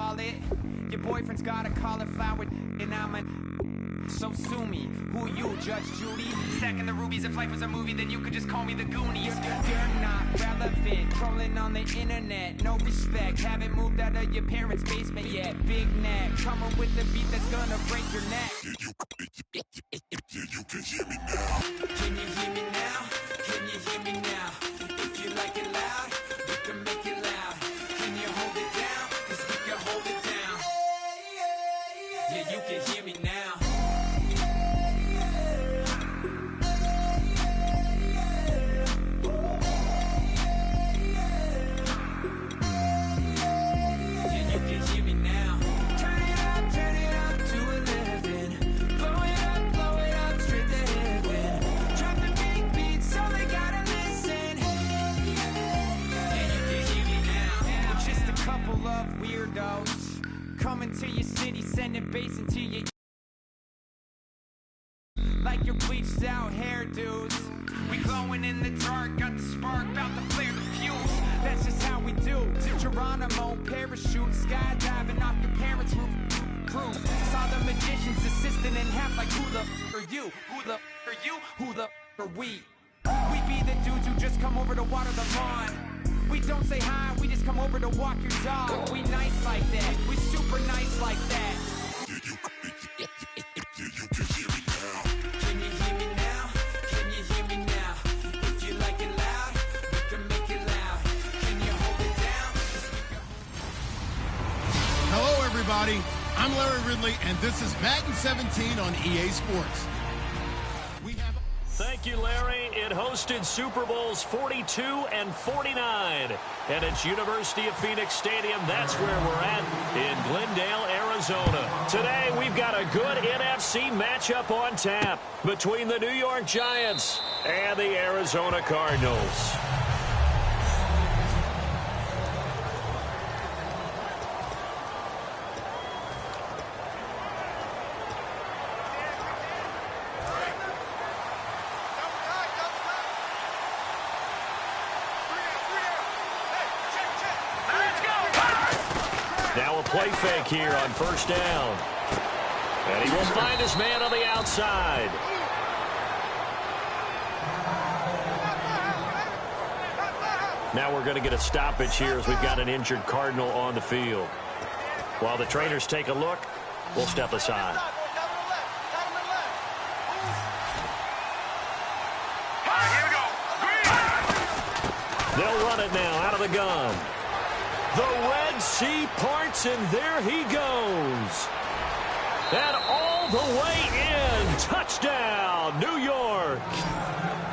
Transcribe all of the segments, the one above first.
wallet. Your boyfriend's got a cauliflower, and I'm a... So sue me, who you, Judge Judy? Stacking the rubies, if life was a movie, then you could just call me the Goonies. You're not relevant, trolling on the internet. No respect, haven't moved out of your parents' basement yet. Big neck, coming with the beat that's gonna break your neck. You can hear me now. Can you hear me now? Can you hear me now? If you like it loud, we can make it loud. Can you hold it down? 'Cause we can hold it down. Yeah, you can hear me now. Coming to your city, sending bass into your... Like your bleached out hairdos. We glowing in the dark, got the spark, about to flare the fuse. That's just how we do. To Geronimo, parachute, skydiving off your parents' roof. Crew. Saw the magician's assistant in half like who the are you? Who the are you? Who the are we? We be the dudes who just come over to water the lawn. We don't say hi, we just come over to walk your dog. We nice like that, we super nice like that. You can hear me now. Can you hear me now? Can you hear me now? If you like it loud, we can make it loud. Can you hold it down? Hello, everybody. I'm Larry Ridley, and this is Madden 17 on EA Sports. Thank you, Larry. It hosted Super Bowls 42 and 49. And it's University of Phoenix Stadium. That's where we're at in Glendale, Arizona. Today, we've got a good NFC matchup on tap between the New York Giants and the Arizona Cardinals. Now a play fake here on first down. And he will find his man on the outside. Now we're going to get a stoppage here as we've got an injured Cardinal on the field. While the trainers take a look, we'll step aside. They'll run it now out of the gun. The Red Sea parts, and there he goes. And all the way in. Touchdown, New York.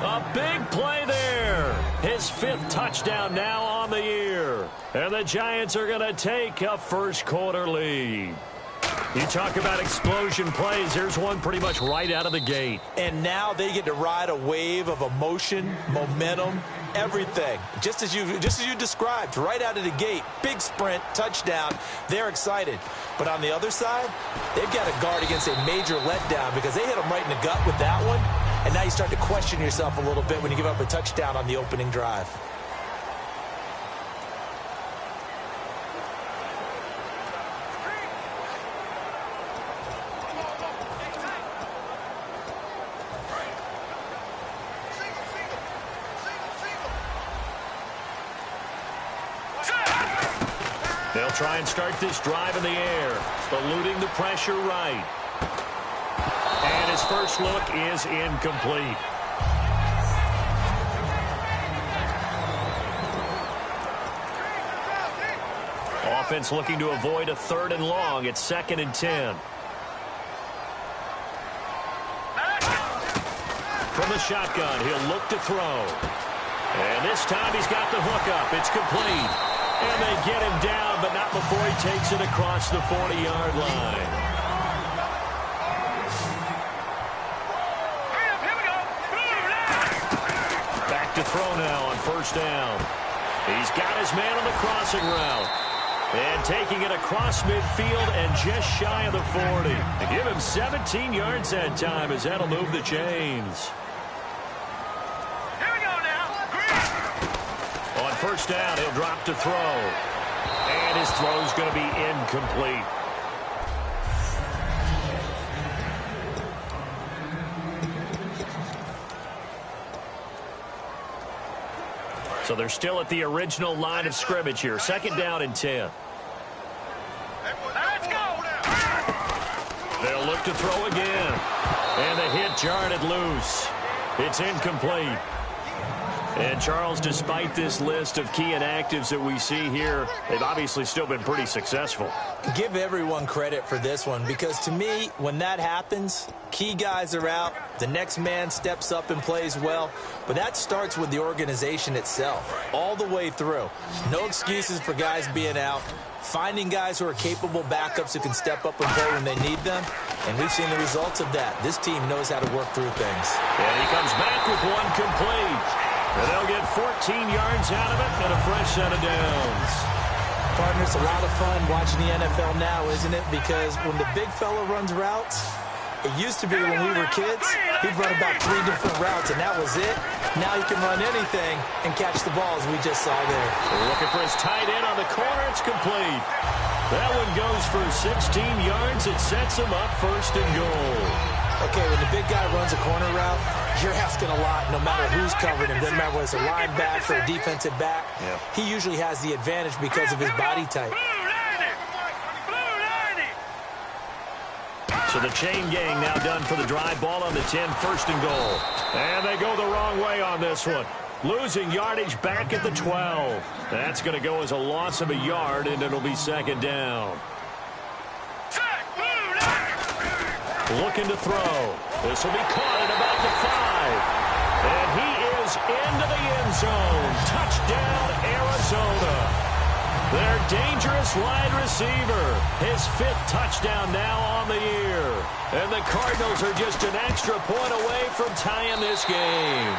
A big play there. His 5th touchdown now on the year. And the Giants are going to take a first-quarter lead. You talk about explosion plays. There's one pretty much right out of the gate. And now they get to ride a wave of emotion, momentum, everything. Just as you described, right out of the gate, big sprint, touchdown. They're excited. But on the other side, they've got to guard against a major letdown because they hit them right in the gut with that one. And now you start to question yourself a little bit when you give up a touchdown on the opening drive. They'll try and start this drive in the air, eluding the pressure right. And his first look is incomplete. Offense looking to avoid a 3rd and long. It's 2nd and 10. From the shotgun, he'll look to throw. And this time he's got the hook up. It's complete. And they get him down, but not before he takes it across the 40-yard line. Back to throw now on first down. He's got his man on the crossing route. And taking it across midfield and just shy of the 40. To give him 17 yards that time as that'll move the chains. First down, he'll drop to throw. And his throw's going to be incomplete. So they're still at the original line of scrimmage here. 2nd down and 10. Let's go. They'll look to throw again. And the hit jarred it loose. It's incomplete. And, Charles, despite this list of key inactives that we see here, they've obviously still been pretty successful. Give everyone credit for this one because, to me, when that happens, key guys are out, the next man steps up and plays well, but that starts with the organization itself all the way through. No excuses for guys being out, finding guys who are capable backups who can step up and play when they need them, and we've seen the results of that. This team knows how to work through things. And he comes back with one complete. And they'll get 14 yards out of it and a fresh set of downs. Partner, it's a lot of fun watching the NFL now, isn't it? Because when the big fella runs routes, it used to be when we were kids, he'd run about 3 different routes, and that was it. Now he can run anything and catch the ball, as we just saw there. Looking for his tight end on the corner. It's complete. That one goes for 16 yards. It sets him up 1st and goal. Okay, when the big guy runs a corner route, you're asking a lot no matter who's covering him. Doesn't matter whether it's a linebacker or a defensive back. Yep. He usually has the advantage because of his body type. So the chain gang now done for the drive. Ball on the 10, 1st and goal. And they go the wrong way on this one. Losing yardage back at the 12. That's going to go as a loss of a yard, and it'll be 2nd down. Looking to throw. This will be caught at about the 5. And he is into the end zone. Touchdown, Arizona. Their dangerous wide receiver. His 5th touchdown now on the year. And the Cardinals are just an extra point away from tying this game.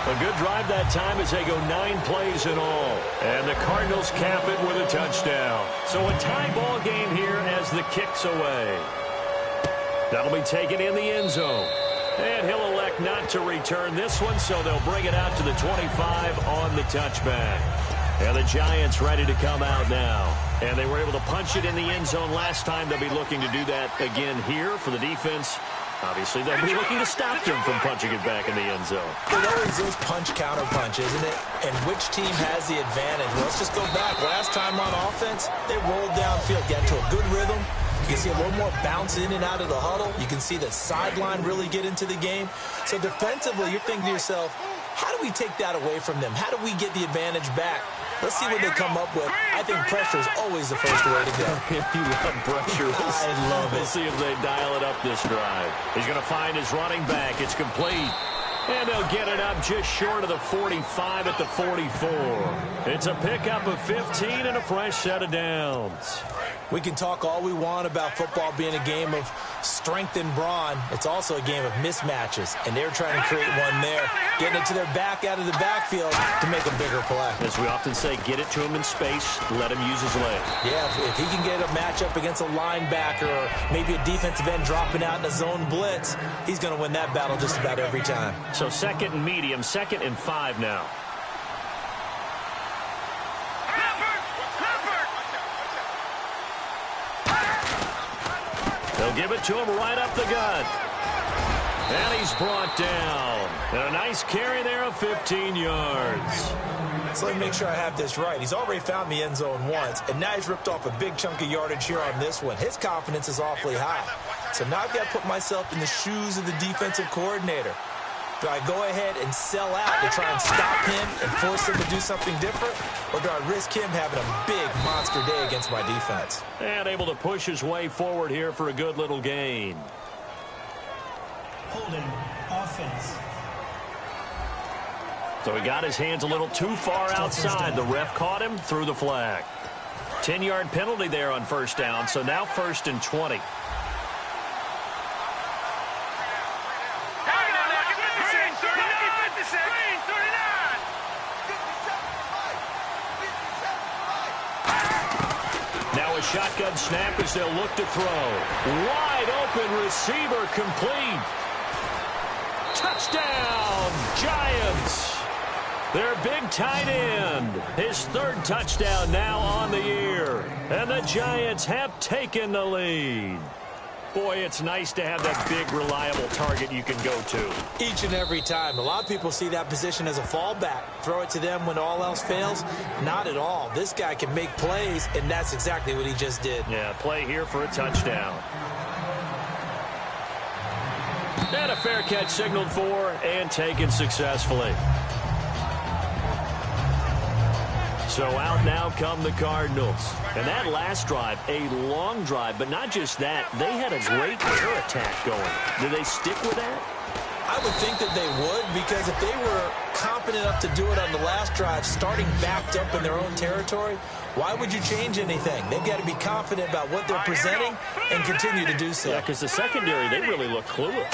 A good drive that time as they go 9 plays in all. And the Cardinals cap it with a touchdown. So a tie ball game here as the kick's away. That'll be taken in the end zone. And he'll elect not to return this one, so they'll bring it out to the 25 on the touchback. And the Giants ready to come out now. And they were able to punch it in the end zone last time. They'll be looking to do that again here for the defense. Obviously, they'll be looking to stop them from punching it back in the end zone. It always is punch-counter-punch, isn't it? And which team has the advantage? Well, let's just go back. Last time on offense, they rolled downfield, got to a good rhythm. You can see a little more bounce in and out of the huddle. You can see the sideline really get into the game. So defensively, you're thinking to yourself, how do we take that away from them? How do we get the advantage back? Let's see what they come up with. I think pressure is always the first way to go. You love pressure. I love it. We'll see if they dial it up this drive. He's going to find his running back. It's complete. And they'll get it up just short of the 45 at the 44. It's a pickup of 15 and a fresh set of downs. We can talk all we want about football being a game of strength and brawn. It's also a game of mismatches, and they're trying to create one there, getting it to their back out of the backfield to make a bigger play. As we often say, get it to him in space, let him use his leg. Yeah, if he can get a matchup against a linebacker or maybe a defensive end dropping out in a zone blitz, he's going to win that battle just about every time. So 2nd and medium, 2nd and 5 now. They'll give it to him right up the gut. And he's brought down. And a nice carry there of 15 yards. So let me make sure I have this right. He's already found the end zone once, and now he's ripped off a big chunk of yardage here on this one. His confidence is awfully high. So now I've got to put myself in the shoes of the defensive coordinator. Do I go ahead and sell out to try and stop him and force him to do something different? Or do I risk him having a big monster day against my defense? And able to push his way forward here for a good little gain. Holding offense. So he got his hands a little too far outside. The ref caught him, threw the flag. 10-yard penalty there on 1st down, so now 1st and 20. Shotgun snap as they'll look to throw. Wide open receiver complete. Touchdown, Giants. Their big tight end. His third touchdown now on the year. And the Giants have taken the lead. Boy, it's nice to have that big, reliable target you can go to. Each and every time. A lot of people see that position as a fallback. Throw it to them when all else fails. Not at all. This guy can make plays, and that's exactly what he just did. Yeah, play here for a touchdown. And a fair catch signaled for and taken successfully. So out now come the Cardinals. And that last drive, a long drive, but not just that. They had a great air attack going. Do they stick with that? I would think that they would, because if they were confident enough to do it on the last drive, starting backed up in their own territory, why would you change anything? They've got to be confident about what they're presenting and continue to do so. Yeah, because the secondary, they really look clueless.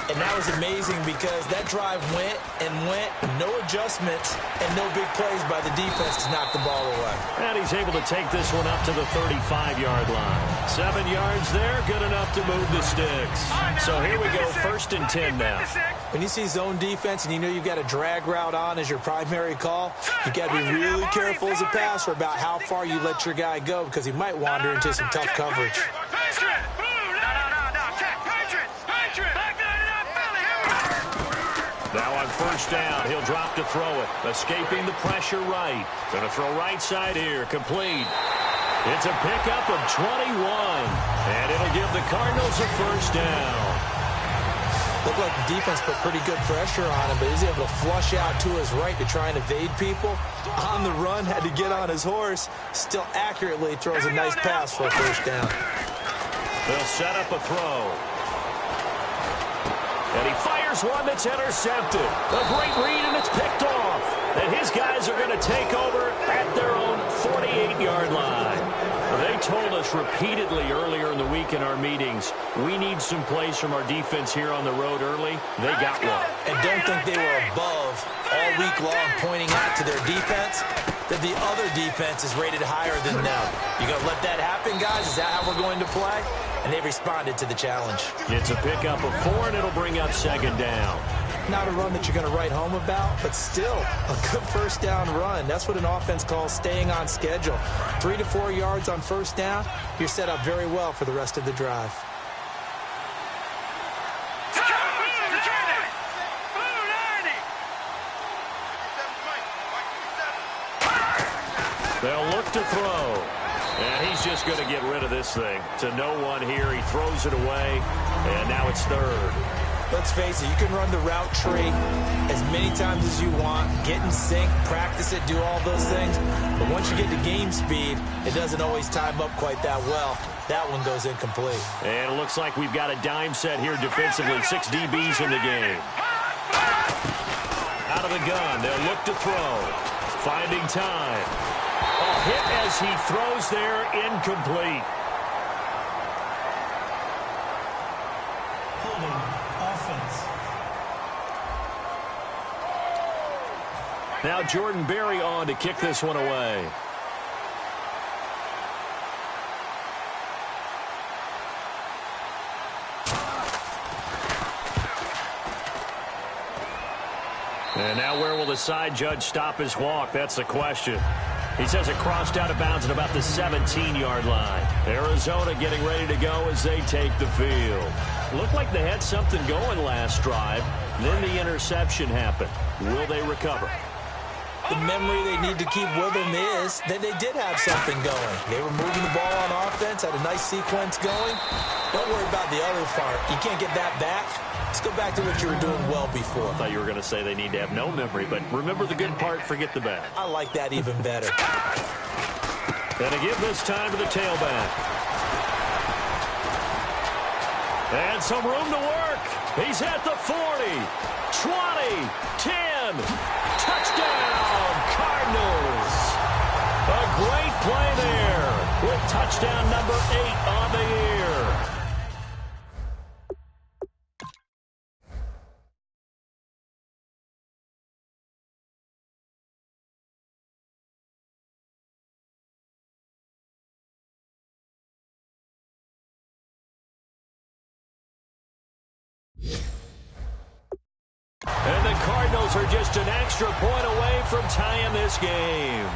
And that was amazing because that drive went and went, no adjustments and no big plays by the defense to knock the ball away. And he's able to take this one up to the 35-yard line. 7 yards there, good enough to move the sticks. So here we go, 1st and 10 now. When you see zone defense and you know you've got a drag route on as your primary call, you've got to be really careful as a passer about how far you let your guy go, because he might wander into some tough coverage. Now on 1st down, he'll drop to throw it. Escaping the pressure right. Going to throw right side here. Complete. It's a pickup of 21. And it'll give the Cardinals a 1st down. Looked like the defense put pretty good pressure on him, but he was able to flush out to his right to try and evade people. On the run, had to get on his horse. Still accurately throws a nice pass for a 1st down. They'll set up a throw. And he fires one that's intercepted. A great read, and it's picked off. And his guys are going to take over at their own 48-yard line. They told us repeatedly earlier in the week in our meetings, we need some plays from our defense here on the road early. They got one. And don't think they were above all week long pointing out to their defense that the other defense is rated higher than them. You going to let that happen, guys? Is that how we're going to play? And they responded to the challenge. It's a pickup of 4, and it'll bring up 2nd down. Not a run that you're going to write home about, but still a good 1st down run. That's what an offense calls staying on schedule. 3 to 4 yards on 1st down, you're set up very well for the rest of the drive. They'll look to throw. And he's just going to get rid of this thing. To no one here. He throws it away. And now it's 3rd. Let's face it, you can run the route tree as many times as you want, get in sync, practice it, do all those things. But once you get to game speed, it doesn't always time up quite that well. That one goes incomplete. And it looks like we've got a dime set here defensively. 6 DBs in the game. Out of the gun, they'll look to throw. Finding time. A hit as he throws there, incomplete. Now Jordan Berry on to kick this one away. And now where will the side judge stop his walk? That's the question. He says it crossed out of bounds at about the 17-yard line. Arizona getting ready to go as they take the field. Looked like they had something going last drive. Then the interception happened. Will they recover? The memory they need to keep with them is that they did have something going. They were moving the ball on offense, had a nice sequence going. Don't worry about the other part. You can't get that back. Let's go back to what you were doing well before. I thought you were going to say they need to have no memory, but remember the good part, forget the bad. I like that even better. Going to give this time to the tailback. And some room to work. He's at the 40, 20, 10. Touchdown, Cardinals. A great play there with touchdown number 8 on the year. And the Cardinals Eagles are just an extra point away from tying this game.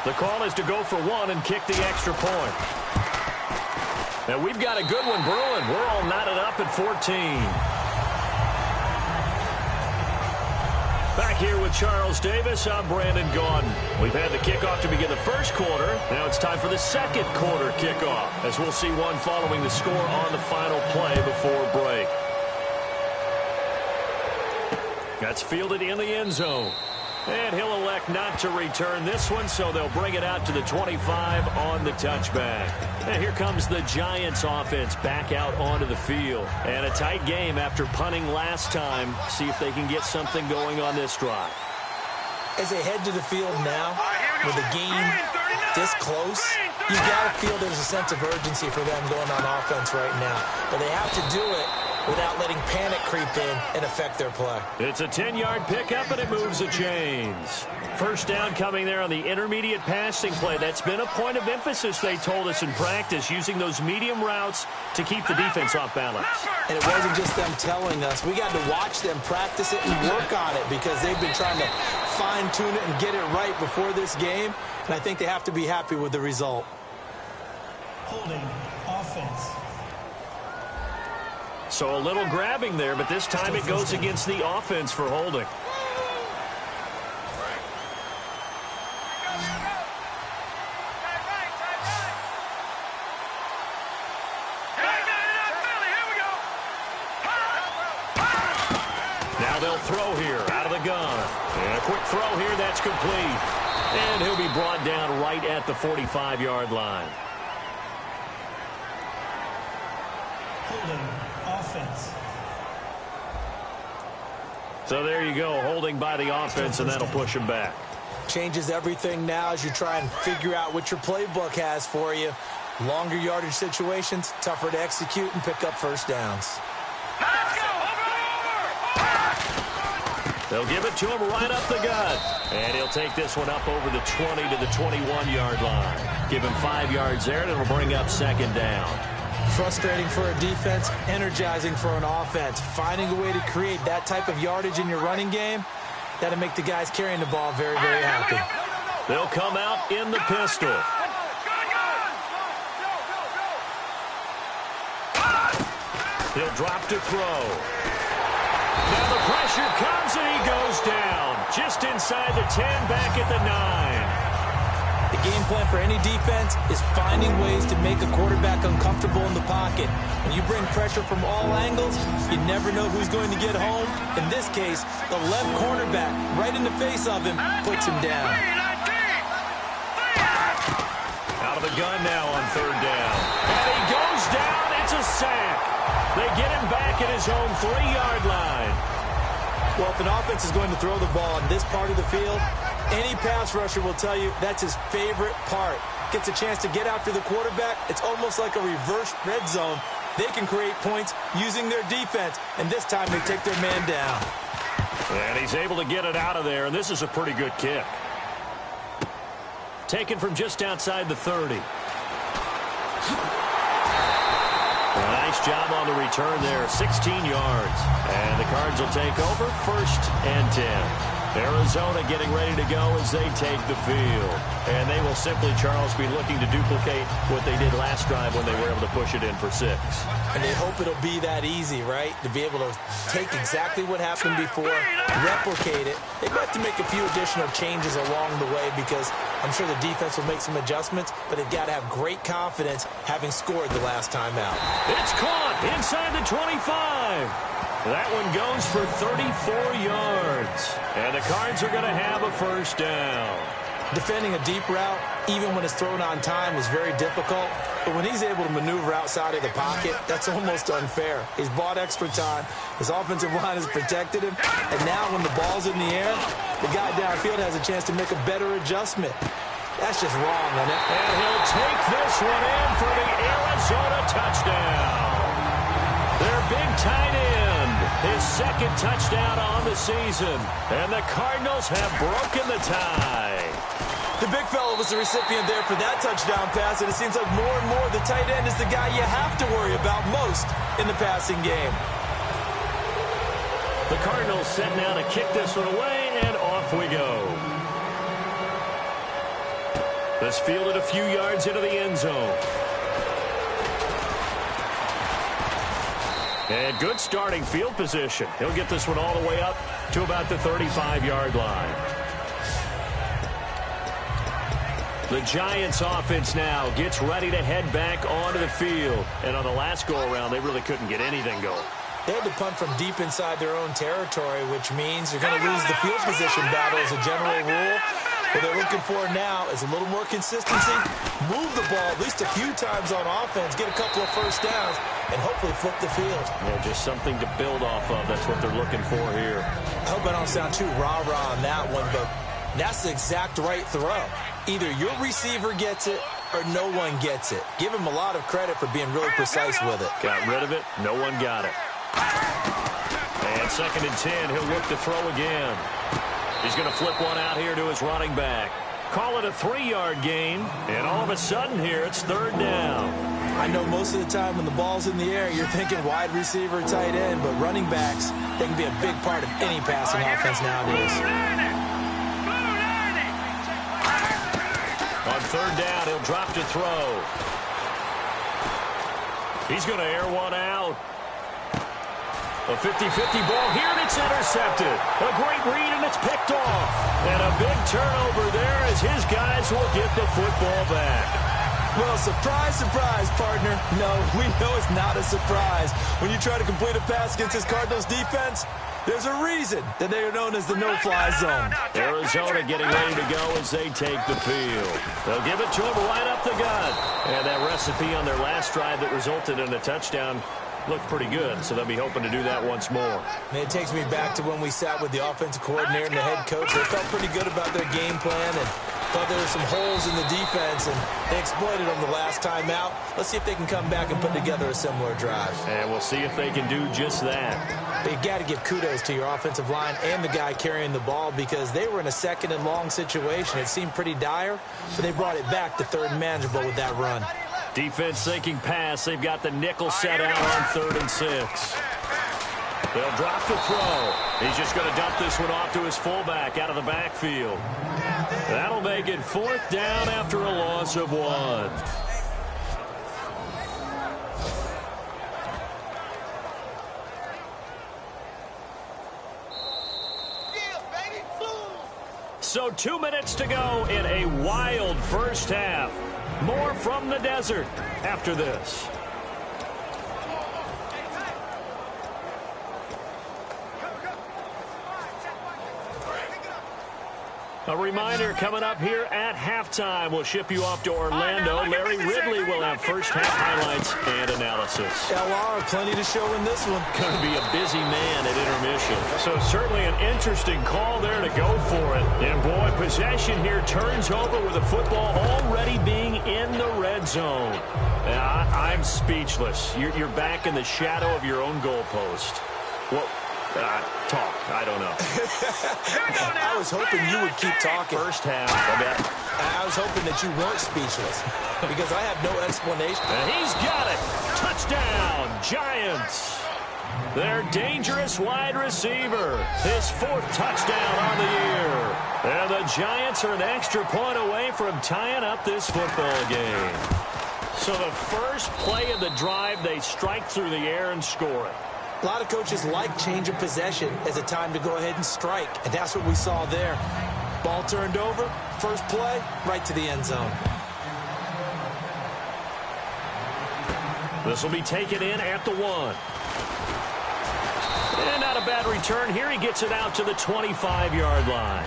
The call is to go for one and kick the extra point. Now we've got a good one brewing. We're all knotted up at 14. Back here with Charles Davis, I'm Brandon Gaudin. We've had the kickoff to begin the first quarter. Now it's time for the second quarter kickoff, as we'll see one following the score on the final play before break. That's fielded in the end zone. And he'll elect not to return this one, so they'll bring it out to the 25 on the touchback. And here comes the Giants offense back out onto the field. And a tight game after punting last time. See if they can get something going on this drive. As they head to the field now, with the game this close, you've got to feel there's a sense of urgency for them going on offense right now. But they have to do it without letting panic creep in and affect their play. It's a 10-yard pickup, and it moves the chains. First down coming there on the intermediate passing play. That's been a point of emphasis, they told us in practice, using those medium routes to keep the defense off balance. And it wasn't just them telling us. We got to watch them practice it and work on it because they've been trying to fine-tune it and get it right before this game, and I think they have to be happy with the result. Holding offense. So a little grabbing there, but this time it goes against the offense for holding. Now they'll throw here out of the gun. And a quick throw here, that's complete. And he'll be brought down right at the 45-yard line. Holding offense. So there you go, holding by the offense, and that'll push him back. Changes everything now as you try and figure out what your playbook has for you. Longer yardage situations, tougher to execute and pick up first downs. They'll give it to him right up the gut. And he'll take this one up over the 20 to the 21-yard line. Give him 5 yards there, and it'll bring up second down. Frustrating for a defense, energizing for an offense. Finding a way to create that type of yardage in your running game, that'll make the guys carrying the ball very, very happy. They'll come out in the pistol. He'll drop to throw. Now the pressure comes, and he goes down. Just inside the 10, back at the 9. The game plan for any defense is finding ways to make a quarterback uncomfortable in the pocket. When you bring pressure from all angles, you never know who's going to get home. In this case, the left cornerback, right in the face of him, puts him down. Out of the gun now on third down. And he goes down. It's a sack. They get him back at his own 3-yard line. Well, if an offense is going to throw the ball in this part of the field, any pass rusher will tell you that's his favorite part. Gets a chance to get after the quarterback. It's almost like a reverse red zone. They can create points using their defense, and this time they take their man down. And he's able to get it out of there, and this is a pretty good kick. Taken from just outside the 30. Nice job on the return there, 16 yards. And the Cards will take over, 1st and 10. Arizona getting ready to go as they take the field. And they will simply, Charles, be looking to duplicate what they did last drive when they were able to push it in for 6. And they hope it'll be that easy, right? To be able to take exactly what happened before, replicate it. They have to make a few additional changes along the way because I'm sure the defense will make some adjustments, but they've got to have great confidence having scored the last time out. It's caught inside the 25. That one goes for 34 yards. And the Cards are going to have a first down. Defending a deep route, even when it's thrown on time, is very difficult. But when he's able to maneuver outside of the pocket, that's almost unfair. He's bought extra time. His offensive line has protected him. And now when the ball's in the air, the guy downfield has a chance to make a better adjustment. That's just wrong, isn't it? And he'll take this one in for the Arizona touchdown. Their big tight end, his 2nd touchdown on the season. And the Cardinals have broken the tie. The big fella was the recipient there for that touchdown pass, and it seems like more and more the tight end is the guy you have to worry about most in the passing game. The Cardinals set now to kick this one away, and off we go. This fielded a few yards into the end zone. And good starting field position. He'll get this one all the way up to about the 35-yard line. The Giants offense now gets ready to head back onto the field. And on the last go-around, they really couldn't get anything going. They had to punt from deep inside their own territory, which means you're going to lose the field position battle as a general rule. What they're looking for now is a little more consistency, move the ball at least a few times on offense, get a couple of first downs, and hopefully flip the field. Yeah, just something to build off of. That's what they're looking for here. I hope I don't sound too rah-rah on that one, but that's the exact right throw. Either your receiver gets it or no one gets it. Give him a lot of credit for being really precise with it. Got rid of it. No one got it. And 2nd and 10. He'll look to throw again. He's going to flip one out here to his running back. Call it a 3-yard gain. And all of a sudden here, it's 3rd down. I know most of the time when the ball's in the air, you're thinking wide receiver, tight end, but running backs, they can be a big part of any passing offense nowadays. On 3rd down, he'll drop to throw. He's going to air one out. A 50-50 ball here, and it's intercepted. A great read, and it's picked off. And a big turnover there as his guys will get the football back. Well, surprise, surprise, partner. No, we know it's not a surprise. When you try to complete a pass against this Cardinals defense, there's a reason that they are known as the no-fly zone. Arizona getting ready to go as they take the field. They'll give it to him right up the gut. And that recipe on their last drive that resulted in a touchdown looked pretty good, so they'll be hoping to do that once more. And it takes me back to when we sat with the offensive coordinator and the head coach. They felt pretty good about their game plan and thought there were some holes in the defense, and they exploited them the last time out. Let's see if they can come back and put together a similar drive. And we'll see if they can do just that. But you got to give kudos to your offensive line and the guy carrying the ball because they were in a 2nd and long situation. It seemed pretty dire, but they brought it back to 3rd and manageable with that run. Defense thinking pass. They've got the nickel set out on 3rd and 6. They'll drop the throw. He's just going to dump this one off to his fullback out of the backfield. That'll make it 4th down after a loss of 1. So 2 minutes to go in a wild first half. More from the desert after this. A reminder coming up here at halftime. We'll ship you off to Orlando. Larry Ridley will have first half highlights and analysis. LR, plenty to show in this one. Going to be a busy man at intermission. So certainly an interesting call there to go for it. And boy, possession here turns over with the football already being in the red zone. I'm speechless. You're back in the shadow of your own goalpost. Well, talk. I don't know. I was hoping you would keep talking. First half, I bet. I was hoping that you weren't speechless because I have no explanation. And he's got it. Touchdown, Giants. Their dangerous wide receiver. His 4th touchdown on the year. And the Giants are an extra point away from tying up this football game. So the first play of the drive, they strike through the air and score it. A lot of coaches like change of possession as a time to go ahead and strike, and that's what we saw there. Ball turned over, first play, right to the end zone. This will be taken in at the 1. And not a bad return here. He gets it out to the 25-yard line.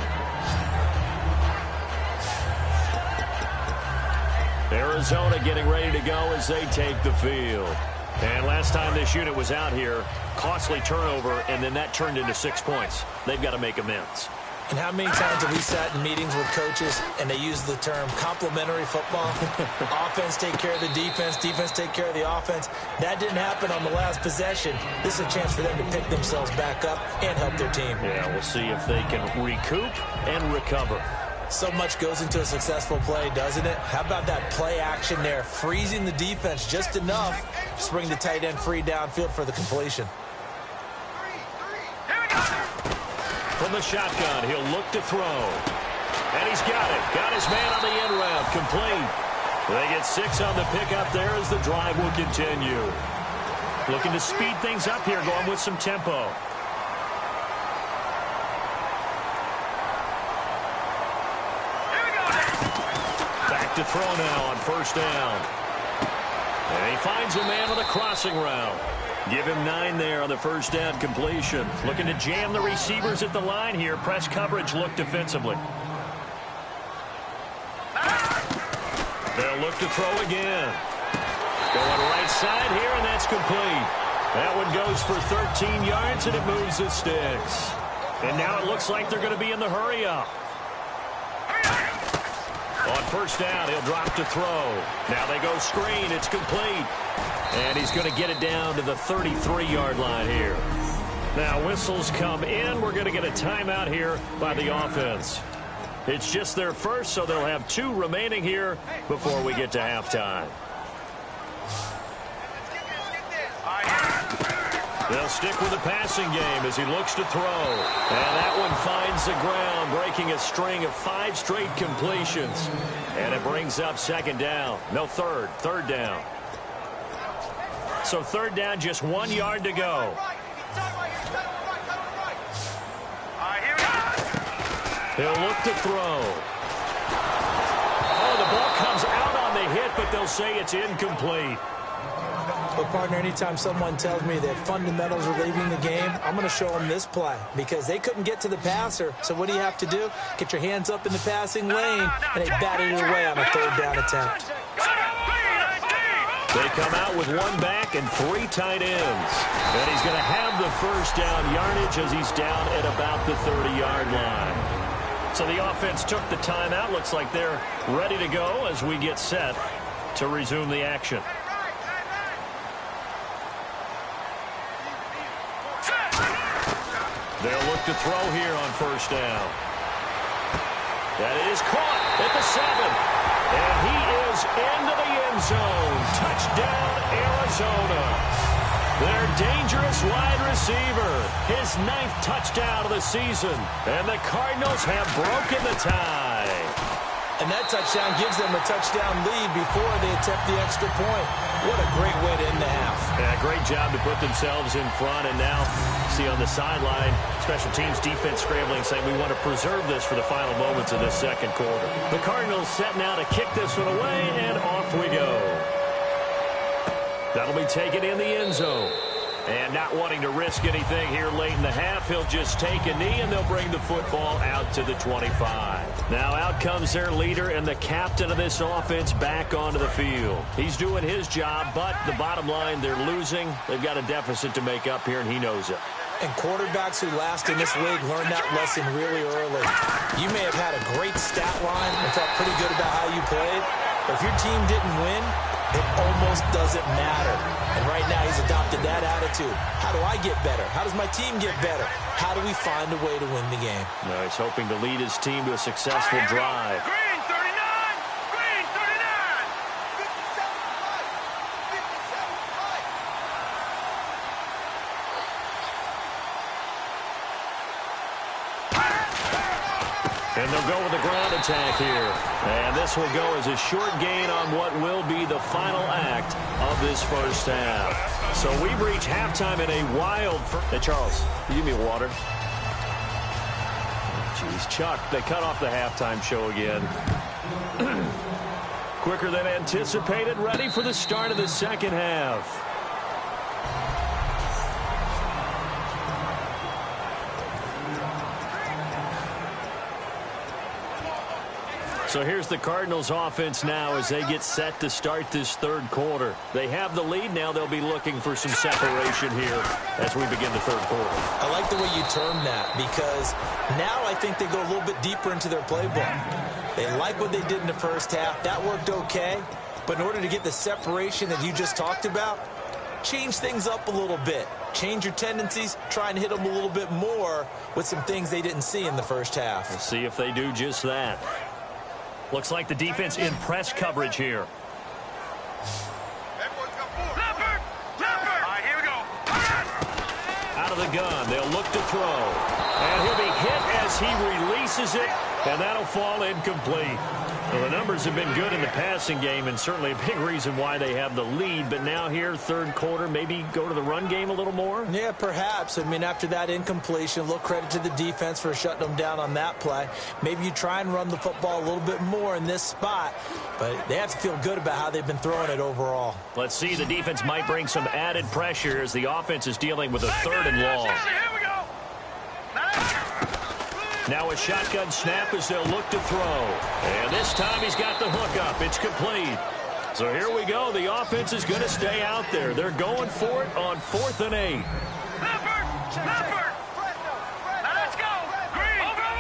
Arizona getting ready to go as they take the field. And last time this unit was out here, costly turnover, and then that turned into 6 points. They've got to make amends. And how many times have we sat in meetings with coaches and they use the term complementary football? Offense take care of the defense, defense take care of the offense. That didn't happen on the last possession. This is a chance for them to pick themselves back up and help their team. Yeah, we'll see if they can recoup and recover. So much goes into a successful play, doesn't it? How about that play action there, freezing the defense just enough to bring the tight end free downfield for the completion. From the shotgun, he'll look to throw. And he's got it. Got his man on the end route. Complete. They get 6 on the pickup there as the drive will continue. Looking to speed things up here, going with some tempo. Back to throw now on first down. And he finds a man with a crossing route. Give him 9 there on the first down completion. Looking to jam the receivers at the line here. Press coverage look defensively. They'll look to throw again. Going right side here, and that's complete. That one goes for 13 yards, and it moves the sticks. And now it looks like they're going to be in the hurry-up. On first down, he'll drop to throw. Now they go screen. It's complete. And he's going to get it down to the 33-yard line here. Now whistles come in. We're going to get a timeout here by the offense. It's just their first, so they'll have 2 remaining here before we get to halftime. They'll stick with the passing game as he looks to throw. And that one finds the ground, breaking a string of 5 straight completions. And it brings up second down. No, third down. So third down, just 1 yard to go. He'll look to throw. Oh, the ball comes out on the hit, but they'll say it's incomplete. But, partner, anytime someone tells me that fundamentals are leaving the game, I'm going to show them this play because they couldn't get to the passer. So what do you have to do? Get your hands up in the passing lane, and they batted it away on a third down attempt. They come out with 1 back and 3 tight ends. And he's going to have the first down yardage as he's down at about the 30-yard line. So the offense took the timeout. Looks like they're ready to go as we get set to resume the action. They'll look to throw here on first down. That is caught at the 7. And he is into the end zone. Touchdown, Arizona. Their dangerous wide receiver. His 9th touchdown of the season. And the Cardinals have broken the tie. And that touchdown gives them a touchdown lead before they attempt the extra point. What a great way to end the half. Yeah, great job to put themselves in front. And now, see on the sideline, special teams defense scrambling, saying we want to preserve this for the final moments of this second quarter. The Cardinals set now to kick this one away, and off we go. That'll be taken in the end zone. And not wanting to risk anything here late in the half, he'll just take a knee, and they'll bring the football out to the 25. Now out comes their leader and the captain of this offense back onto the field. He's doing his job, but the bottom line, they're losing. They've got a deficit to make up here, and he knows it. And quarterbacks who last in this league learn that lesson really early. You may have had a great stat line and felt pretty good about how you played, but if your team didn't win, it almost doesn't matter. And right now he's adopted that attitude. How do I get better? How does my team get better? How do we find a way to win the game? Now he's hoping to lead his team to a successful drive. Green 39! Green 39! And they'll go with the ground attack here. And this will go as a short gain on what will be the final act of this first half. So we reach halftime in a wild... Hey, Charles, can you give me water? Jeez, Chuck, they cut off the halftime show again. Quicker than anticipated, ready for the start of the second half. So here's the Cardinals offense now as they get set to start this third quarter. They have the lead now. They'll be looking for some separation here as we begin the third quarter. I like the way you termed that because now I think they go a little bit deeper into their playbook. They like what they did in the first half. That worked okay. But in order to get the separation that you just talked about, change things up a little bit. Change your tendencies. Try and hit them a little bit more with some things they didn't see in the first half. We'll see if they do just that. Looks like the defense in press coverage here. Leopard! Leopard! All right, here we go. Out of of the gun. They'll look to throw. And he'll be hit as he releases it, and that'll fall incomplete. Well, the numbers have been good in the passing game, and certainly a big reason why they have the lead. But now here, third quarter, maybe go to the run game a little more? Yeah, perhaps. I mean, after that incompletion, a little credit to the defense for shutting them down on that play. Maybe you try and run the football a little bit more in this spot, but they have to feel good about how they've been throwing it overall. Let's see. The defense might bring some added pressure as the offense is dealing with a third and long. Now a shotgun snap as they'll look to throw. And this time he's got the hook up. It's complete. So here we go. The offense is going to stay out there. They're going for it on 4th and 8. Let's go. Green. Over.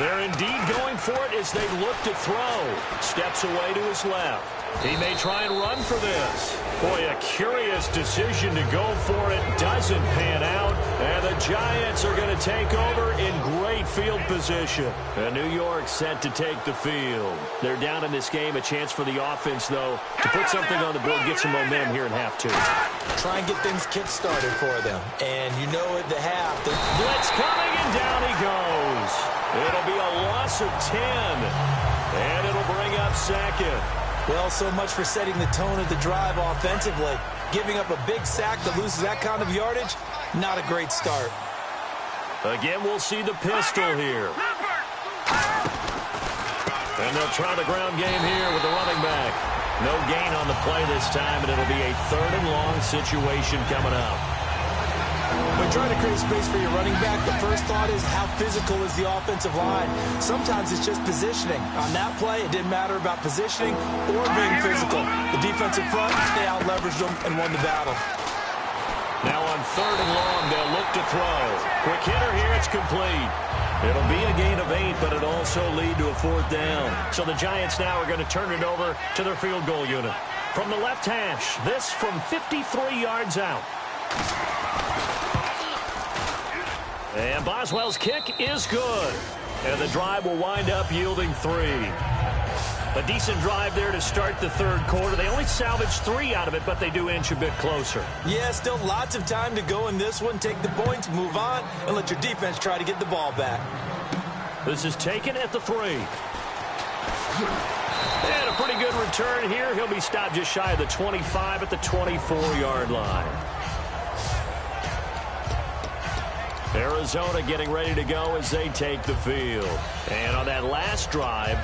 They're indeed going for it as they look to throw. Steps away to his left. He may try and run for this. Boy, a curious decision to go for it. Doesn't pan out. And the Giants are going to take over in great field position. And New York set to take the field. They're down in this game. A chance for the offense, though, to put something on the board, get some momentum here in half two. Try and get things kick-started for them. And you know at the half, the blitz coming, and down he goes. It'll be a loss of 10. And it'll bring up second. Well, so much for setting the tone of the drive offensively. Giving up a big sack that loses that kind of yardage, not a great start. Again, we'll see the pistol here. And they'll try the ground game here with the running back. No gain on the play this time, and it'll be a third and long situation coming up. When trying to create space for your running back, the first thought is how physical is the offensive line. Sometimes it's just positioning. On that play, it didn't matter about positioning or being physical. The defensive front, they out-leveraged them and won the battle. Now on 3rd and long, they'll look to throw. Quick hitter here, it's complete. It'll be a gain of 8, but it'll also lead to a 4th down. So the Giants now are going to turn it over to their field goal unit. From the left hash, this from 53 yards out. And Boswell's kick is good. And the drive will wind up yielding 3. A decent drive there to start the third quarter. They only salvaged 3 out of it, but they do inch a bit closer. Yeah, still lots of time to go in this one. Take the points, move on, and let your defense try to get the ball back. This is taken at the 3. And a pretty good return here. He'll be stopped just shy of the 25 at the 24-yard line. Arizona getting ready to go as they take the field. And on that last drive,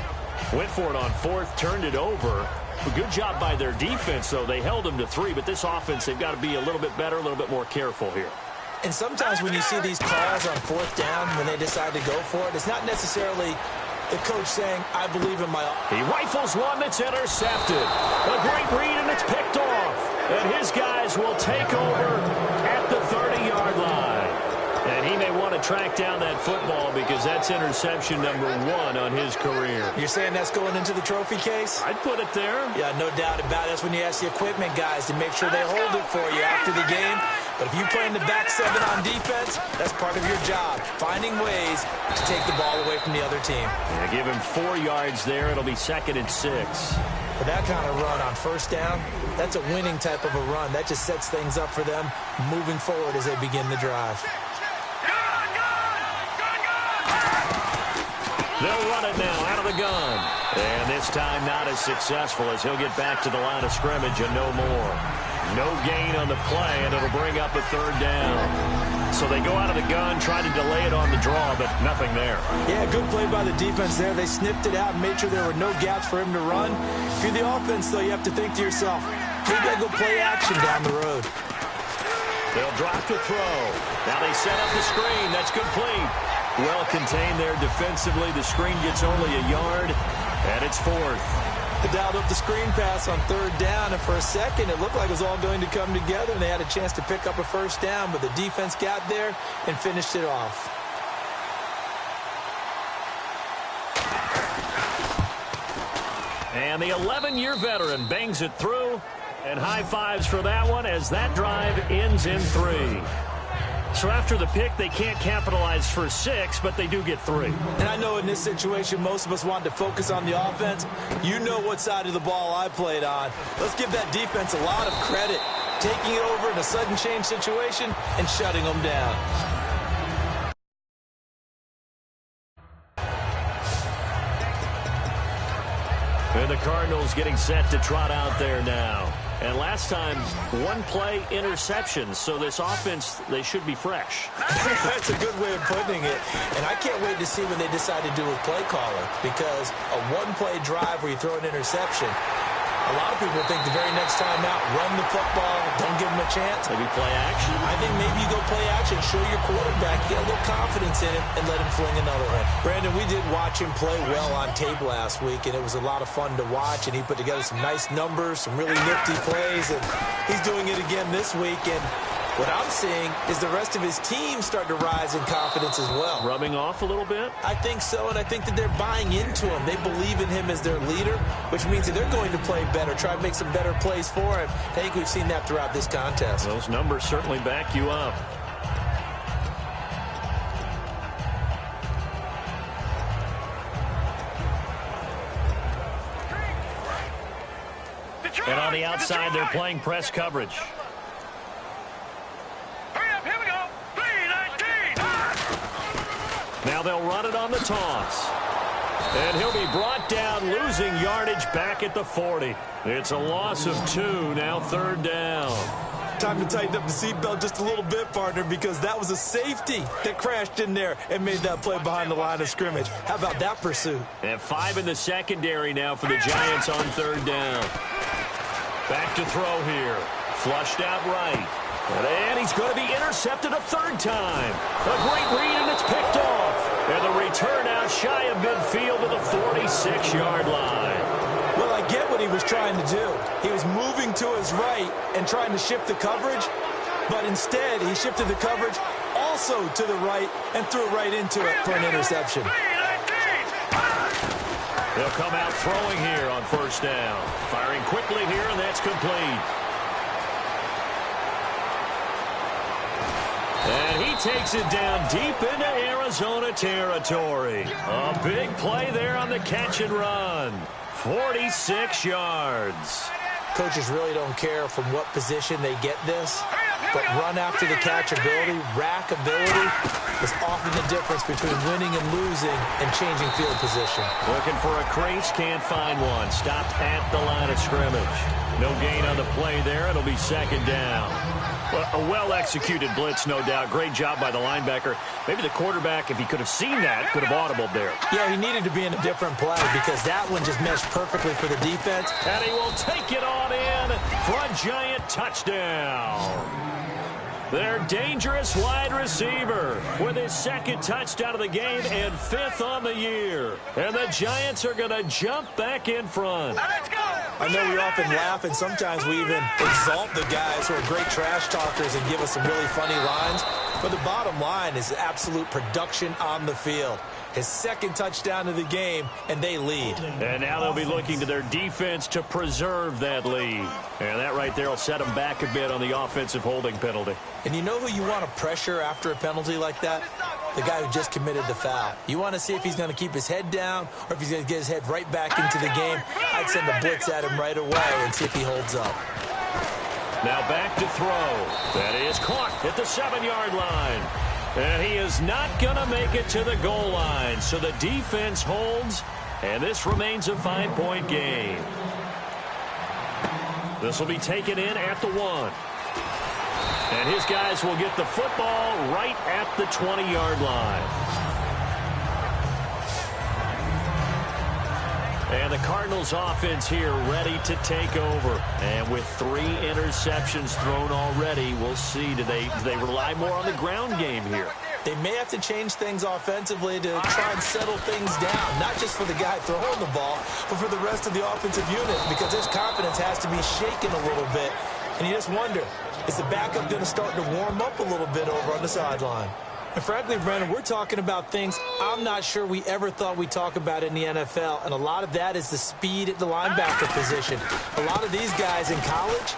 went for it on 4th, turned it over. A good job by their defense, though. They held them to 3, but this offense, they've got to be a little bit better, a little bit more careful here. And sometimes when you see these calls on 4th down, when they decide to go for it, it's not necessarily the coach saying, I believe in my... He rifles one that's intercepted. A great read, and it's picked off. And his guys will take over at the 30-yard line. And he may want to track down that football because that's interception number 1 on his career. You're saying that's going into the trophy case? I'd put it there. Yeah, no doubt about it. That's when you ask the equipment guys to make sure they hold it for you after the game. But if you play in the back 7 on defense, that's part of your job, finding ways to take the ball away from the other team. Yeah, give him 4 yards there. It'll be 2nd and 6. For that kind of run on 1st down, that's a winning type of a run. That just sets things up for them moving forward as they begin the drive. They'll run it now out of the gun. And this time not as successful as he'll get back to the line of scrimmage and no more. No gain on the play, and it'll bring up a 3rd down. So they go out of the gun, try to delay it on the draw, but nothing there. Yeah, good play by the defense there. They snipped it out and made sure there were no gaps for him to run. If you're the offense, though, you have to think to yourself, maybe I go play action down the road. They'll drop to throw. Now they set up the screen. That's complete. Well contained there defensively. The screen gets only a yard, and it's 4th. They dialed up the screen pass on 3rd down, and for a second it looked like it was all going to come together, and they had a chance to pick up a 1st down, but the defense got there and finished it off. And the 11-year veteran bangs it through, and high fives for that one as that drive ends in 3. So after the pick, they can't capitalize for 6, but they do get 3. And I know in this situation, most of us wanted to focus on the offense. You know what side of the ball I played on. Let's give that defense a lot of credit. taking it over in a sudden change situation and shutting them down. And the Cardinals getting set to trot out there now. And last time, one-play interception. So this offense, they should be fresh. That's a good way of putting it. And I can't wait to see when they decide to do a play caller, because a one-play drive where you throw an interception, a lot of people think the very next time out, run the football, don't give them a chance. Maybe play action? I think maybe you go play action, show your quarterback, get a little confidence in him, and let him fling another one. Brandon, we did watch him play well on tape last week, and it was a lot of fun to watch, and he put together some nice numbers, some really nifty plays, and he's doing it again this week. And what I'm seeing is the rest of his team start to rise in confidence as well. Rubbing off a little bit? I think so, and I think that they're buying into him. They believe in him as their leader, which means that they're going to play better, try to make some better plays for him. I think we've seen that throughout this contest. Those numbers certainly back you up. And on the outside, they're playing press coverage. Now they'll run it on the toss. And he'll be brought down, losing yardage back at the 40. It's a loss of 2, now third down. Time to tighten up the seatbelt just a little bit, partner, because that was a safety that crashed in there and made that play behind the line of scrimmage. How about that pursuit? And 5 in the secondary now for the Giants on third down. Back to throw here. Flushed out right. And he's going to be intercepted a third time. A great read, and it's picked off. And the return out shy of midfield to the 46-yard line. Well, I get what he was trying to do. He was moving to his right and trying to shift the coverage, but instead he shifted the coverage also to the right and threw right into it for an interception. They'll come out throwing here on first down. Firing quickly here, and that's complete. And he takes it down deep into Arizona territory. A big play there on the catch and run. 46 yards. Coaches really don't care from what position they get this, but run after the catch ability, rack ability is often the difference between winning and losing and changing field position. Looking for a crease, can't find one. Stopped at the line of scrimmage. No gain on the play there. It'll be second down. Well, a well-executed blitz, no doubt. Great job by the linebacker. Maybe the quarterback, if he could have seen that, could have audibled there. Yeah, he needed to be in a different play because that one just meshed perfectly for the defense. And he will take it on in for a Giant touchdown. Their dangerous wide receiver with his second touchdown of the game and 5th on the year. And the Giants are going to jump back in front. Let's go! I know we often laugh, and sometimes we even exalt the guys who are great trash talkers and give us some really funny lines. But the bottom line is absolute production on the field. His second touchdown of the game, and they lead. And now they'll be looking to their defense to preserve that lead. And that right there will set them back a bit on the offensive holding penalty. And you know who you want to pressure after a penalty like that? The guy who just committed the foul. You want to see if he's going to keep his head down or if he's going to get his head right back into the game. I'd send a blitz at him right away and see if he holds up. Now back to throw. That is caught at the 7-yard line. And he is not going to make it to the goal line. So the defense holds, and this remains a 5-point game. This will be taken in at the 1. And his guys will get the football right at the 20-yard line. And the Cardinals offense here ready to take over. And with 3 interceptions thrown already, we'll see. Do they rely more on the ground game here? They may have to change things offensively to try and settle things down, not just for the guy throwing the ball, but for the rest of the offensive unit, because his confidence has to be shaken a little bit. And you just wonder, is the backup going to start to warm up a little bit over on the sideline? And frankly, Brennan, we're talking about things I'm not sure we ever thought we'd talk about in the NFL, and a lot of that is the speed at the linebacker position. A lot of these guys in college,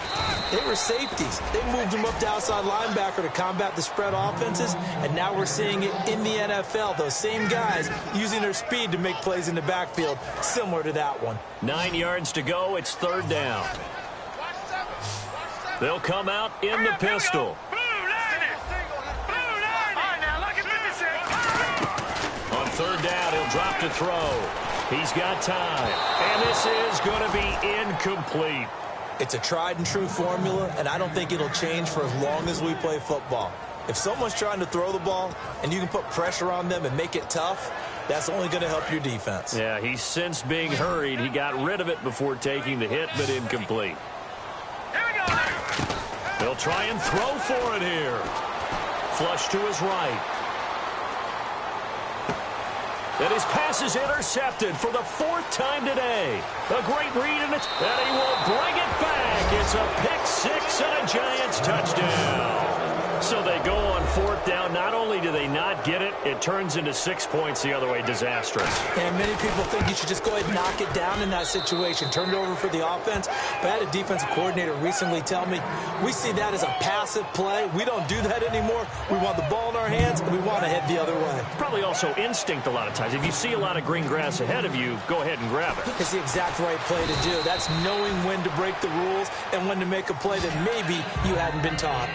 they were safeties. They moved them up to outside linebacker to combat the spread offenses, and now we're seeing it in the NFL. Those same guys using their speed to make plays in the backfield, similar to that one. 9 yards to go. It's third down. They'll come out in the pistol. On third down, he'll drop to throw. He's got time. And this is going to be incomplete. It's a tried and true formula, and I don't think it'll change for as long as we play football. If someone's trying to throw the ball and you can put pressure on them and make it tough, that's only going to help your defense. Yeah, he's since being hurried. He got rid of it before taking the hit, but incomplete. They'll try and throw for it here. Flush to his right. And his pass is intercepted for the 4th time today. A great read, and he will bring it back. It's a pick six and a Giants touchdown. So they go on 4th down. Not only do they not get it, it turns into 6 points the other way. Disastrous. And many people think you should just go ahead and knock it down in that situation. Turn it over for the offense. But I had a defensive coordinator recently tell me, we see that as a passive play. We don't do that anymore. We want the ball in our hands, and we want to head the other way. Probably also instinct a lot of times. If you see a lot of green grass ahead of you, go ahead and grab it. It's the exact right play to do. That's knowing when to break the rules and when to make a play that maybe you hadn't been taught.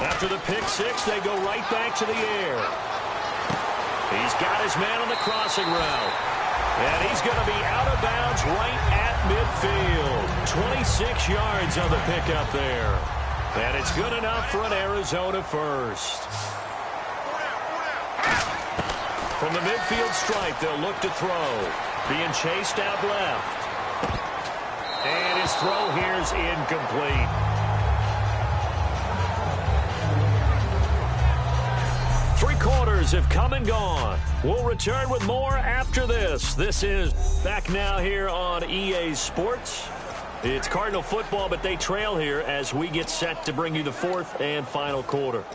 After the pick six, they go right back to the air. He's got his man on the crossing route. And he's going to be out of bounds right at midfield. 26 yards on the pickup there. And it's good enough for an Arizona first. From the midfield stripe, they'll look to throw. Being chased out left. And his throw here's incomplete. Three quarters have come and gone. We'll return with more after this. This is back now here on EA Sports. It's Cardinal football, but they trail here as we get set to bring you the 4th and final quarter.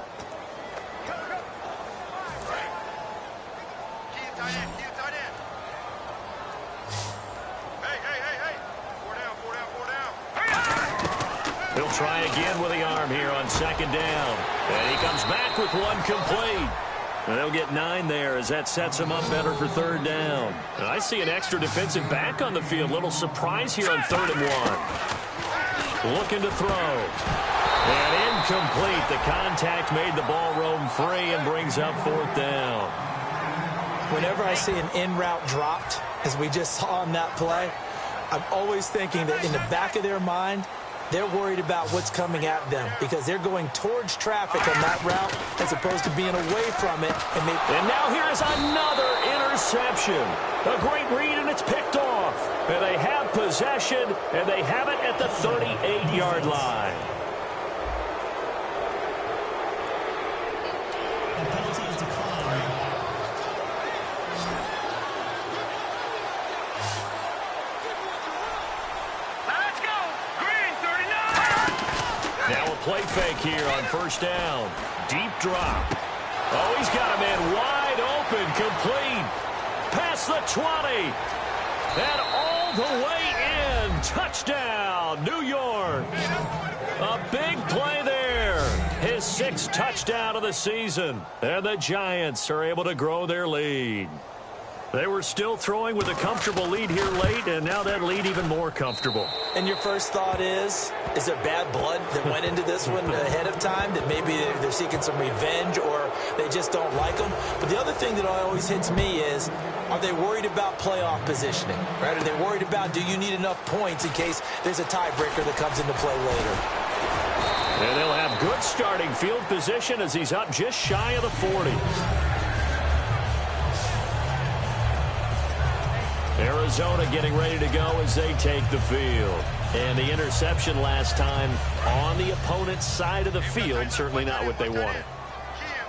He'll try again with the arm here on 2nd down. And he comes back with one complete. And they'll get 9 there as that sets him up better for 3rd down. And I see an extra defensive back on the field. Little surprise here on 3rd and 1. Looking to throw. And incomplete. The contact made the ball roam free and brings up 4th down. Whenever I see an in-route dropped, as we just saw on that play, I'm always thinking that in the back of their mind, they're worried about what's coming at them because they're going towards traffic on that route as opposed to being away from it. And now here is another interception. A great read, and it's picked off. And they have possession, and they have it at the 38-yard line. The penalty is declined. Now a play fake here on 1st down. Deep drop. Oh, he's got a man wide open, complete. Past the 20. And all the way in. Touchdown, New York. A big play there. His 6th touchdown of the season. And the Giants are able to grow their lead. They were still throwing with a comfortable lead here late, and now that lead even more comfortable. And your first thought is there bad blood that went into this one ahead of time, that maybe they're seeking some revenge or they just don't like them? But the other thing that always hits me is, are they worried about playoff positioning? Right? Are they worried about, do you need enough points in case there's a tiebreaker that comes into play later? And they'll have good starting field position as he's up just shy of the 40. Arizona getting ready to go as they take the field. And the interception last time on the opponent's side of the field, certainly not what they wanted.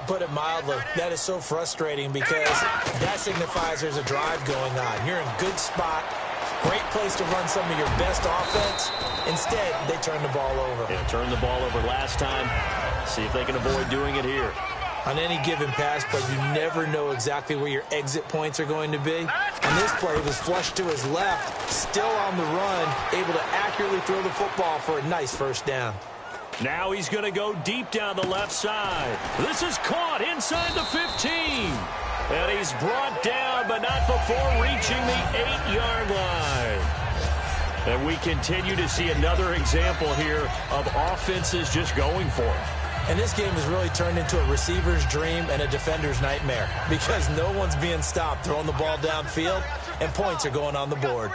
Put it mildly, that is so frustrating because that signifies there's a drive going on. You're in a good spot, great place to run some of your best offense. Instead, they turn the ball over. Yeah, turned the ball over last time. See if they can avoid doing it here. On any given pass play, you never know exactly where your exit points are going to be. And this play was flushed to his left, still on the run, able to accurately throw the football for a nice 1st down. Now he's going to go deep down the left side. This is caught inside the 15. And he's brought down, but not before reaching the 8-yard line. And we continue to see another example here of offenses just going for it. And this game has really turned into a receiver's dream and a defender's nightmare because no one's being stopped throwing the ball downfield, and points are going on the board.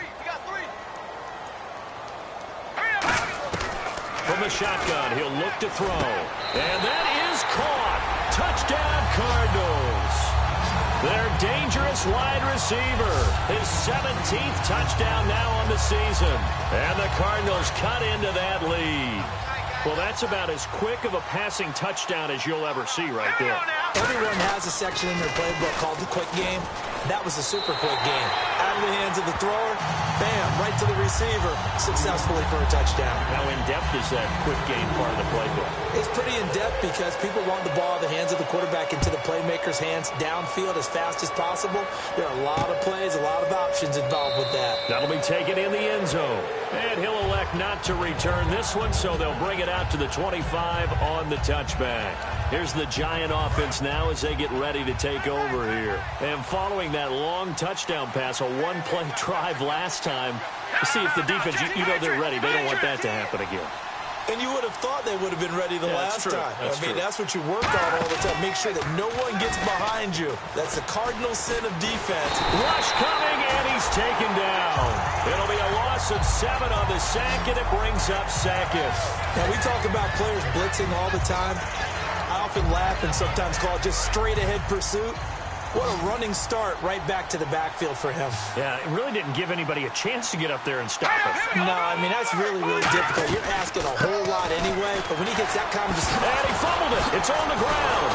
From the shotgun, he'll look to throw. And that is caught. Touchdown, Cardinals. Their dangerous wide receiver. His 17th touchdown now on the season. And the Cardinals cut into that lead. Well, that's about as quick of a passing touchdown as you'll ever see right there. Everyone has a section in their playbook called the quick game. That was a super quick game. Out of the hands of the thrower, bam, right to the receiver, successfully for a touchdown. How in-depth is that quick game part of the playbook? It's pretty in-depth because people want the ball in the hands of the quarterback into the playmaker's hands downfield as fast as possible. There are a lot of plays, a lot of options involved with that. That'll be taken in the end zone. And he'll elect not to return this one, so they'll bring it out to the 25 on the touchback. Here's the Giant offense now as they get ready to take over here. And following that long touchdown pass, a one-play drive last time, to see if the defense, you know they're ready. They don't want that to happen again. And you would have thought they would have been ready the last time. That's what you work on all the time. Make sure that no one gets behind you. That's the cardinal sin of defense. Rush coming, and he's taken down. It'll be a loss of 7 on the sack, and it brings up second. Now, we talk about players blitzing all the time. I often laugh and sometimes call it just straight-ahead pursuit. What a running start right back to the backfield for him. Yeah, it really didn't give anybody a chance to get up there and stop him. No, I mean, that's really, really difficult. You're asking a whole lot anyway, but when he gets that kind of just... And he fumbled it. It's on the ground.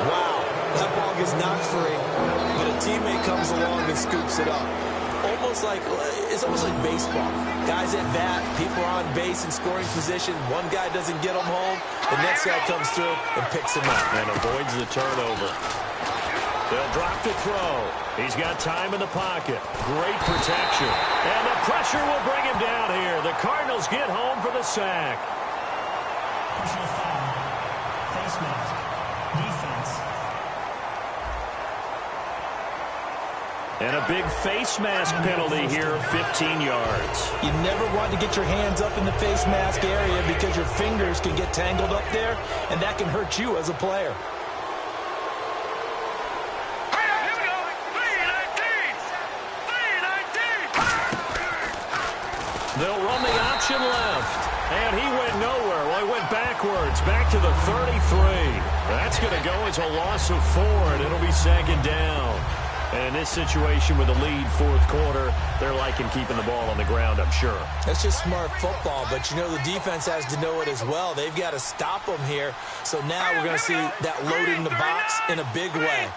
Wow, that ball gets knocked free, but a teammate comes along and scoops it up. It's almost like baseball. Guys at bat, people are on base in scoring position. One guy doesn't get them home. The next guy comes through and picks him up. And avoids the turnover. They'll drop to throw. He's got time in the pocket. Great protection. And the pressure will bring him down here. The Cardinals get home for the sack. Personal foul. Face mask. Defense. And a big face mask penalty here, 15 yards. You never want to get your hands up in the face mask area because your fingers can get tangled up there, and that can hurt you as a player. They'll run the option left. And he went nowhere. Well, he went backwards, back to the 33. That's going to go as a loss of 4, and it'll be second down. And in this situation with the lead fourth quarter, they're liking keeping the ball on the ground, I'm sure. That's just smart football, but you know the defense has to know it as well. They've got to stop them here. So now we're going to see that loading the box in a big way.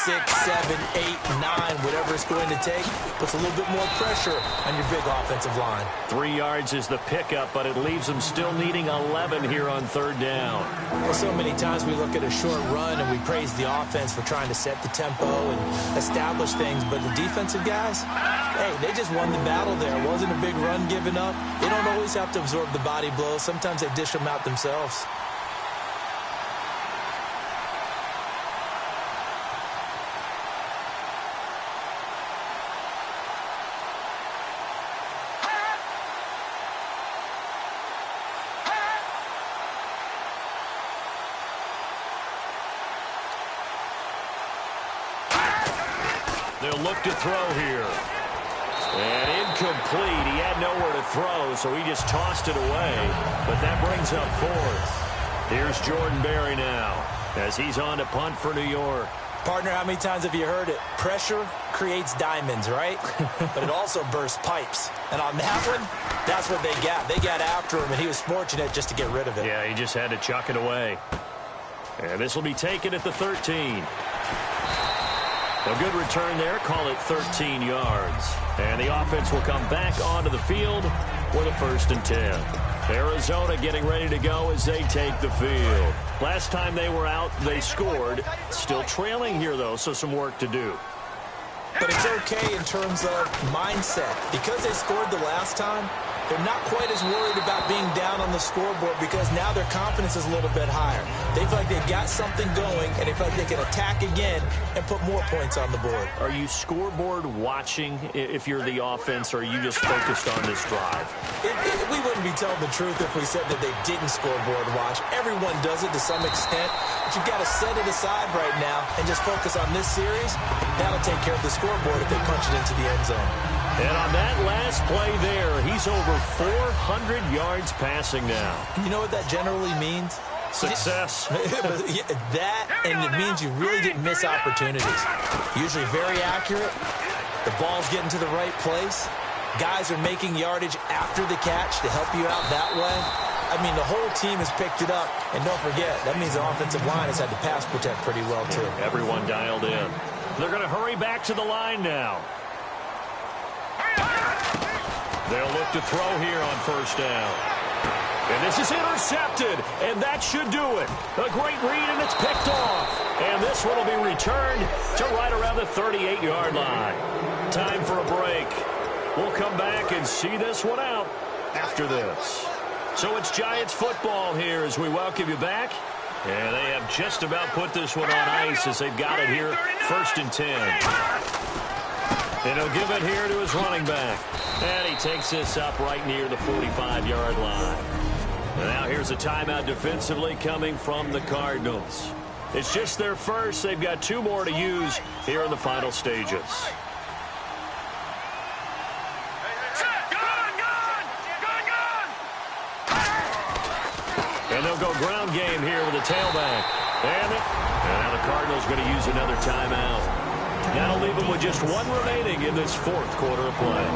6, 7, 8, 9, whatever it's going to take, puts a little bit more pressure on your big offensive line. 3 yards is the pickup, but it leaves them still needing 11 here on third down. Well, so many times we look at a short run and we praise the offense for trying to set the tempo and establish things, but the defensive guys, hey, they just won the battle there. It wasn't a big run given up. They don't always have to absorb the body blows. Sometimes they dish them out themselves. They'll look to throw here. And incomplete. He had nowhere to throw, so he just tossed it away. But that brings up fourth. Here's Jordan Berry now as he's on to punt for New York. Partner, how many times have you heard it? Pressure creates diamonds, right? But it also bursts pipes. And on that one, that's what they got. They got after him, and he was fortunate just to get rid of it. Yeah, he just had to chuck it away. And this will be taken at the 13. A good return there. Call it 13 yards. And the offense will come back onto the field with a 1st and 10. Arizona getting ready to go as they take the field. Last time they were out, they scored. Still trailing here, though, so some work to do. but it's okay in terms of mindset. Because they scored the last time, they're not quite as worried about being down on the scoreboard because now their confidence is a little bit higher. They feel like they've got something going, and they feel like they can attack again and put more points on the board. Are you scoreboard watching if you're the offense, or are you just focused on this drive? We wouldn't be telling the truth if we said that they didn't scoreboard watch. Everyone does it to some extent, but you've got to set it aside right now and just focus on this series. That'll take care of the scoreboard if they punch it into the end zone. And on that last play there, he's over 400 yards passing now. You know what that generally means? Success. That, and it means you really didn't miss opportunities. Usually very accurate. The ball's getting to the right place. Guys are making yardage after the catch to help you out that way. I mean, the whole team has picked it up. And don't forget, that means the offensive line has had to pass protect pretty well, too. Everyone dialed in. They're going to hurry back to the line now. They'll look to throw here on first down. And this is intercepted, and that should do it. A great read, and it's picked off. And this one will be returned to right around the 38-yard line. Time for a break. We'll come back and see this one out after this. So it's Giants football here as we welcome you back. And they have just about put this one on ice as they've got it here, 1st and 10. And he'll give it here to his running back. And he takes this up right near the 45-yard line. And now here's a timeout defensively coming from the Cardinals. It's just their first. They've got 2 more to use here in the final stages. And they'll go ground game here with a tailback. And now the Cardinals going to use another timeout. That'll leave them with just 1 remaining in this 4th quarter of play.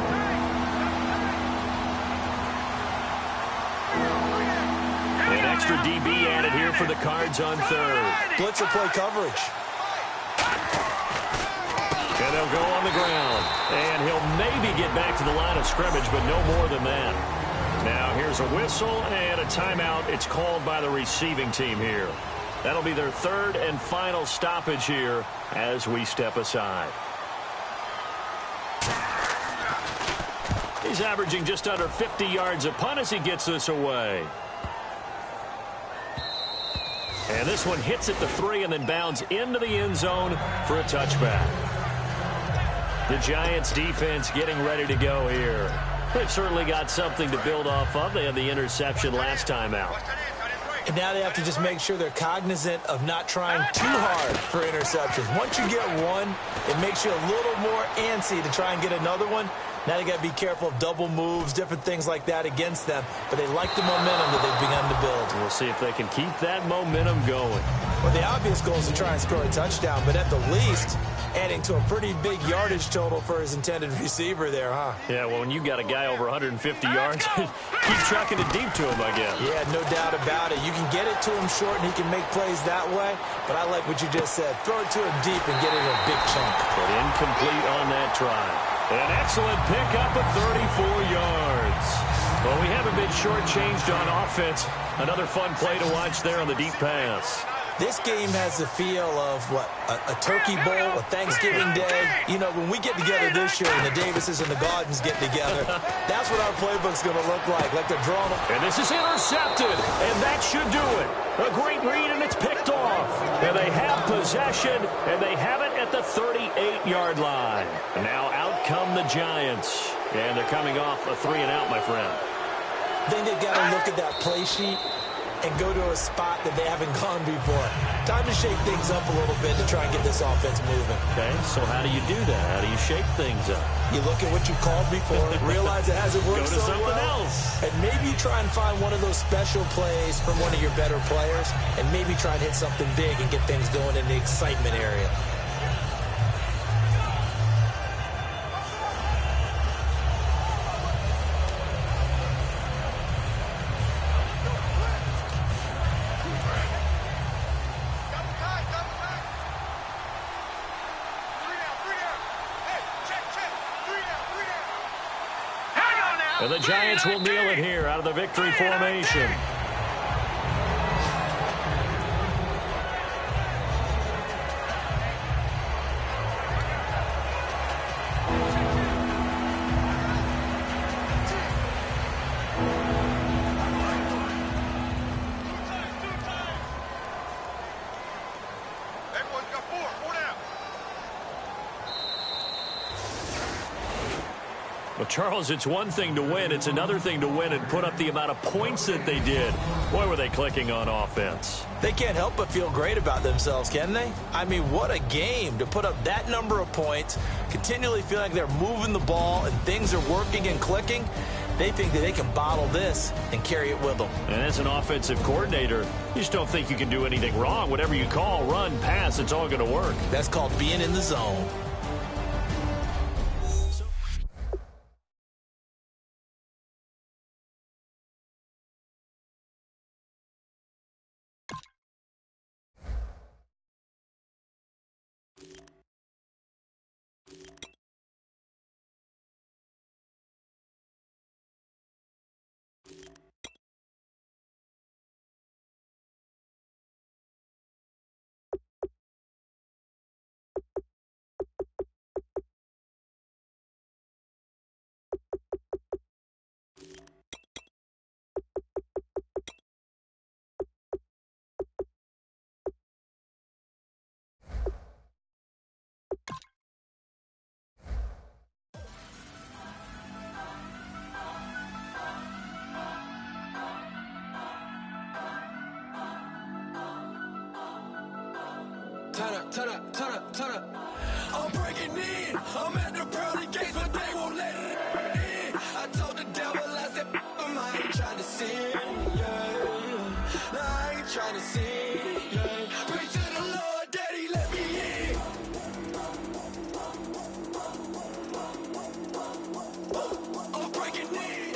An extra DB added here for the Cards on 3rd. Blitzer play coverage. And they'll go on the ground. And he'll maybe get back to the line of scrimmage, but no more than that. Now here's a whistle and a timeout. It's called by the receiving team here. That'll be their 3rd and final stoppage here as we step aside. He's averaging just under 50 yards a punt as he gets this away. And this one hits at the 3 and then bounds into the end zone for a touchback. The Giants defense getting ready to go here. They've certainly got something to build off of. They had the interception last time out. And now they have to just make sure they're cognizant of not trying too hard for interceptions. Once you get one, it makes you a little more antsy to try and get another one. Now they got to be careful of double moves, different things like that against them. But they like the momentum that they've begun to build. We'll see if they can keep that momentum going. Well, the obvious goal is to try and score a touchdown, but at the least, adding to a pretty big yardage total for his intended receiver there, huh? Yeah, well, when you got a guy over 150 yards, keep chucking it deep to him, I guess. Yeah, no doubt about it. You can get it to him short, and he can make plays that way. But I like what you just said. Throw it to him deep and get it in a big chunk. But incomplete on that try. An excellent pickup of 34 yards. Well, we haven't been shortchanged on offense. Another fun play to watch there on the deep pass. This game has the feel of, what, a turkey bowl, a Thanksgiving day. You know, when we get together this year and the Davises and the Gaudens get together, that's what our playbook's going to look like they're drawing them. And this is intercepted, and that should do it. A great read, and it's picked off. And they have possession, and they have it at the 38-yard line. And now out come the Giants. And they're coming off a 3-and-out, my friend. I think they've got to look at that play sheet and go to a spot that they haven't gone before. Time to shake things up a little bit to try and get this offense moving. Okay, so how do you do that? How do you shake things up? You look at what you called before, realize it hasn't worked so well. Go to something else. And maybe you try and find one of those special plays from one of your better players, and maybe try and hit something big and get things going in the excitement area. And the Giants will kneel it here out of the victory formation. Well, Charles, it's one thing to win. It's another thing to win and put up the amount of points that they did. Boy, were they clicking on offense. They can't help but feel great about themselves, can they? I mean, what a game to put up that number of points, continually feeling like they're moving the ball and things are working and clicking. They think that they can bottle this and carry it with them. And as an offensive coordinator, you just don't think you can do anything wrong. Whatever you call, run, pass, it's all going to work. That's called being in the zone. Turn up. I'm breaking in. I'm at the pearly gates, but they won't let it in. I told the devil, I said, I ain't trying to sin, yeah. No, I ain't trying to sin, yeah. Pray to the Lord, Daddy, let me in. I'm breaking in.